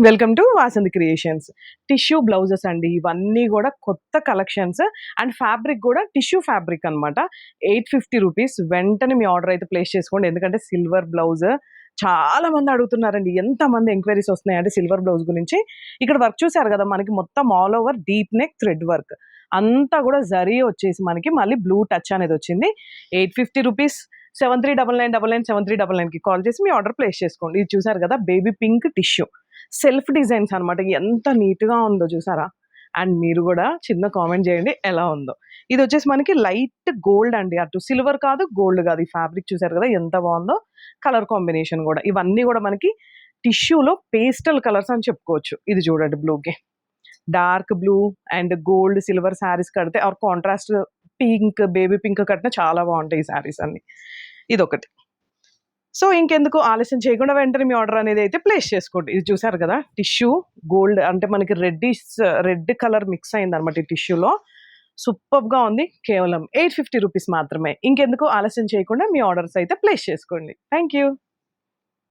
Welcome to Vasanthi creations. Tissue blouses అండి ఇవన్నీ కూడా కొత్త కలెక్షన్స్ అండ్ ఫ్యాబ్రిక్ కూడా టిష్యూ ఫ్యాబ్రిక్ అనమాట. 850 రూపీస్. వెంటనే మీ ఆర్డర్ అయితే ప్లేస్ చేసుకోండి, ఎందుకంటే సిల్వర్ బ్లౌజ్ చాలా మంది అడుగుతున్నారండి. ఎంతమంది ఎంక్వైరీస్ వస్తున్నాయంటే సిల్వర్ బ్లౌజ్ గురించి. ఇక్కడ వర్క్ చూసారు కదా, మనకి మొత్తం all over deep neck thread work అంతా కూడా జరీ వచ్చేసి మనకి మళ్ళీ బ్లూ టచ్ అనేది వచ్చింది. 850 రూపీస్. 739999 కాల్ చేసి మీ ఆర్డర్ ప్లేస్ చేసుకోండి. ఇది చూసారు కదా, baby pink tissue self designs అనమాట. ఎంత నీట్గా ఉందో చూసారా. అండ్ మీరు కూడా చిన్న కామెంట్ చేయండి ఎలా ఉందో. ఇది వచ్చేసి మనకి లైట్ గోల్డ్ అండి, అటు సిల్వర్ కాదు గోల్డ్ కాదు. ఈ ఫ్యాబ్రిక్ చూసారు కదా ఎంత బాగుందో, కలర్ కాంబినేషన్ కూడా. ఇవన్నీ కూడా మనకి టిష్యూలో పేస్టల్ కలర్స్ అని చెప్పుకోవచ్చు. ఇది చూడండి, బ్లూకి dark blue and gold silver saris కడితే or contrast pink baby pink కట్టినా చాలా బాగుంటాయి ఈ శారీస్ అన్ని. ఇదొకటి. సో ఇంకెందుకు ఆలస్యం చేయకుండా వెంటనే మీ ఆర్డర్ అనేది అయితే ప్లేస్ చేసుకోండి. ఇది చూసారు కదా, టిష్యూ గోల్డ్ అంటే మనకి రెడ్ కలర్ మిక్స్ అయింది అనమాట ఈ టిష్యూలో. సూపర్గా ఉంది. కేవలం 850 రూపీస్ మాత్రమే. ఇంకెందుకు ఆలస్యం చేయకుండా మీ ఆర్డర్స్ అయితే ప్లేస్ చేసుకోండి. Thank you.